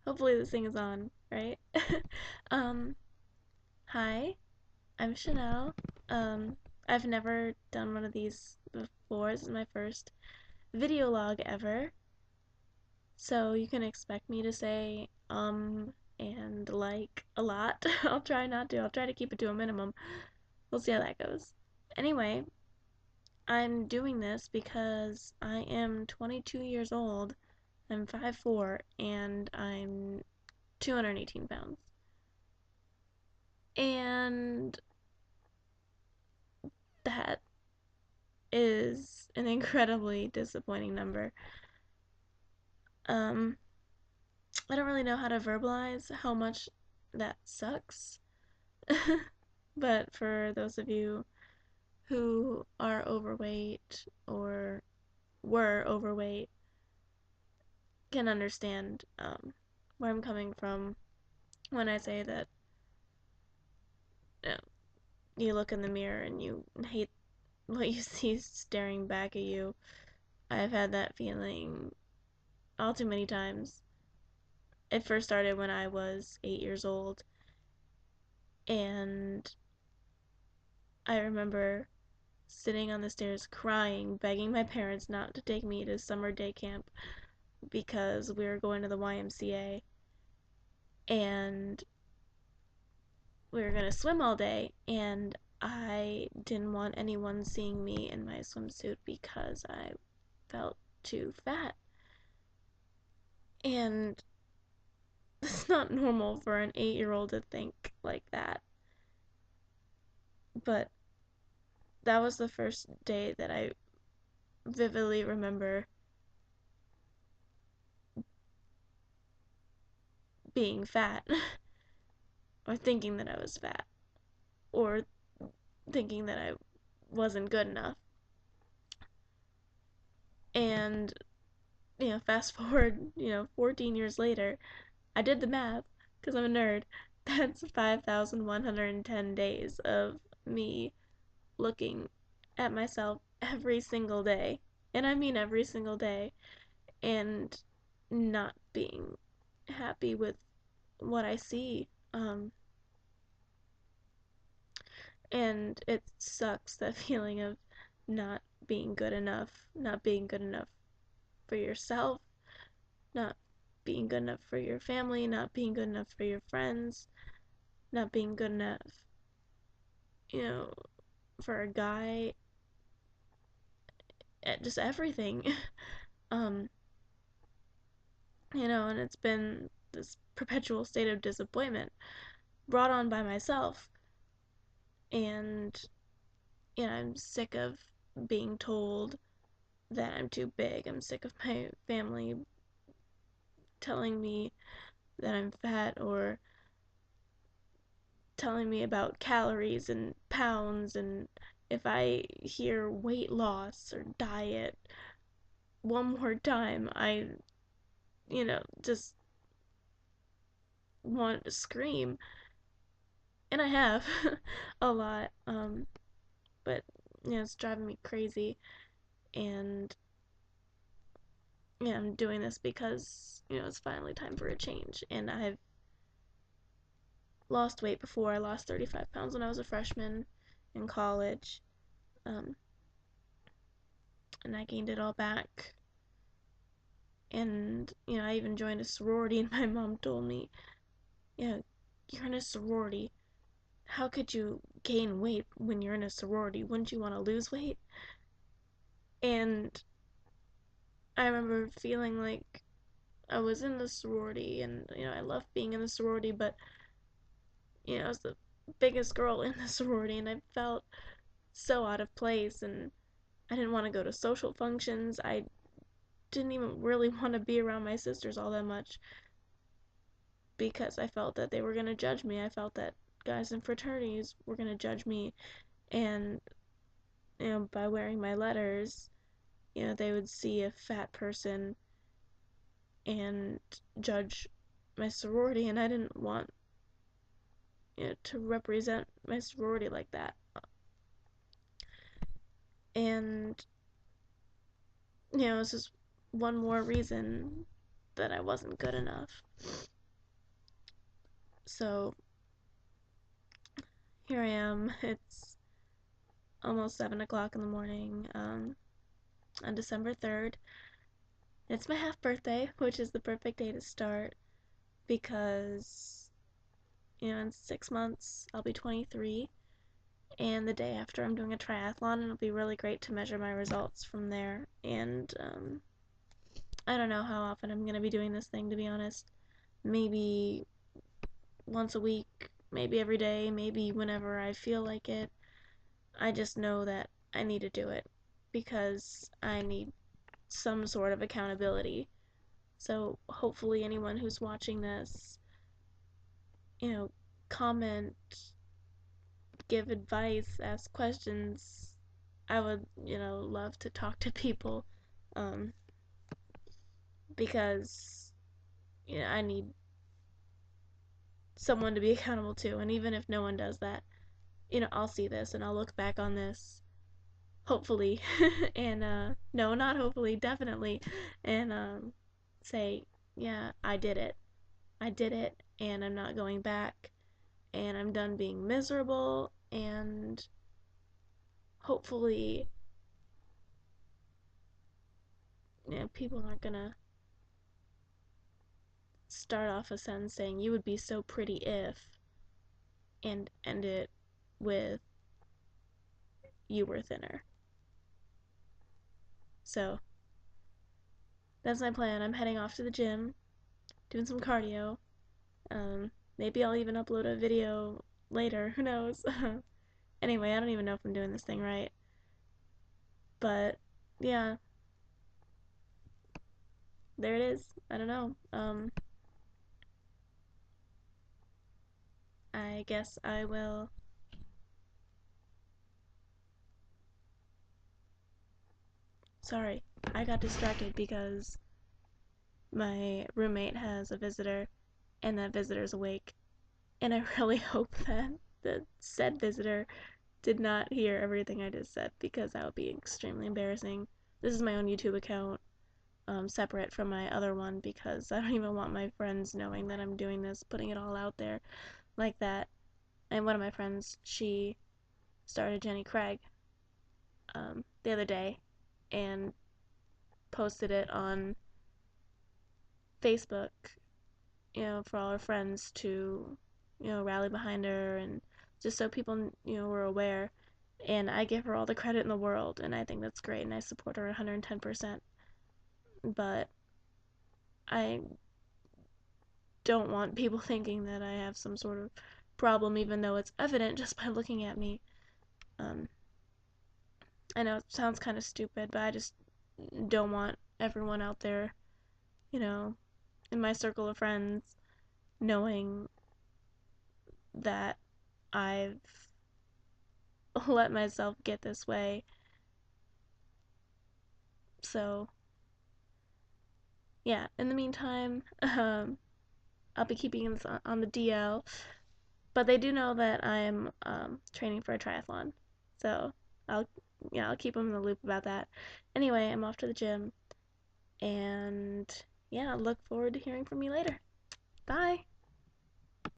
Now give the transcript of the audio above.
Hopefully this thing is on, right? um, Hi, I'm Chanel. Um, I've never done one of these before. This is my first video log ever. So you can expect me to say and like a lot. I'll try not to. I'll try to keep it to a minimum. We'll see how that goes. Anyway, I'm doing this because I am 22 years old. I'm 5'4" and I'm 218 pounds. And that is an incredibly disappointing number. Um, I don't really know how to verbalize how much that sucks. But for those of you who are overweight or were overweight, can understand where I'm coming from when I say that you, know, you look in the mirror and you hate what you see staring back at you. I've had that feeling all too many times. It first started when I was 8 years old, and I remember sitting on the stairs crying, begging my parents not to take me to summer day camp because we were going to the YMCA and we were going to swim all day, and I didn't want anyone seeing me in my swimsuit because I felt too fat. And it's not normal for an 8-year-old to think like that. But that was the first day that I vividly remember being fat or thinking that I was fat or thinking that I wasn't good enough. And, fast forward, 14 years later, I did the math because I'm a nerd. That's 5,110 days of me looking at myself every single day. And I mean every single day. And not being happy with what I see. And it sucks, that feeling of not being good enough, not being good enough for yourself, not being good enough for your family, not being good enough for your friends, not being good enough, you know, for a guy, just everything. um, and it's been this perpetual state of disappointment brought on by myself. And, I'm sick of being told that I'm too big. I'm sick of my family telling me that I'm fat or telling me about calories and pounds, and if I hear weight loss or diet one more time, I, just want to scream. And I have a lot, but, it's driving me crazy. And, I'm doing this because, it's finally time for a change. And I've lost weight before. I lost 35 pounds when I was a freshman in college. Um, and I gained it all back. And, I even joined a sorority, and my mom told me, you're in a sorority. How could you gain weight when you're in a sorority? Wouldn't you want to lose weight? And I remember feeling like I was in the sorority, and, I loved being in the sorority, but, I was the biggest girl in the sorority, and I felt so out of place, and I didn't want to go to social functions. I didn't even really want to be around my sisters all that much because I felt that they were going to judge me. I felt that guys in fraternities were going to judge me, and, by wearing my letters, they would see a fat person and judge my sorority, and I didn't want, to represent my sorority like that. And, it's just one more reason that I wasn't good enough. So here I am. It's almost 7 o'clock in the morning on December 3rd. It's my half birthday, which is the perfect day to start because, in 6 months I'll be 23, and the day after I'm doing a triathlon, and it'll be really great to measure my results from there. And I don't know how often I'm going to be doing this thing, to be honest. Maybe once a week, maybe every day, maybe whenever I feel like it. I just know that I need to do it because I need some sort of accountability. So hopefully anyone who's watching this, you know, comment, give advice, ask questions. I would, love to talk to people um, because I need someone to be accountable to. And even if no one does that, I'll see this and I'll look back on this hopefully and no, not hopefully, definitely, and say, yeah, I did it, and I'm not going back, and I'm done being miserable, and hopefully, people aren't gonna start off a sentence saying you would be so pretty if, and end it with you were thinner. So that's my plan. I'm heading off to the gym, doing some cardio. Maybe I'll even upload a video later. Who knows? Anyway, I don't even know if I'm doing this thing right. But yeah, there it is. I don't know. I guess I will. Sorry, I got distracted because my roommate has a visitor and that visitor's awake. And I really hope that the said visitor did not hear everything I just said because that would be extremely embarrassing. This is my own YouTube account, separate from my other one because I don't even want my friends knowing that I'm doing this, putting it all out there like that. And one of my friends, she started Jenny Craig the other day and posted it on Facebook, for all her friends to, rally behind her and just so people, were aware. And I give her all the credit in the world, and I think that's great, and I support her 110%. But I don't want people thinking that I have some sort of problem, even though it's evident just by looking at me. Um, I know it sounds kind of stupid, but I just don't want everyone out there, you know, in my circle of friends, knowing that I've let myself get this way. So, yeah, in the meantime, I'll be keeping this on the DL, but they do know that I'm training for a triathlon. So, I'll I'll keep them in the loop about that. Anyway, I'm off to the gym, and yeah, I look forward to hearing from you later. Bye.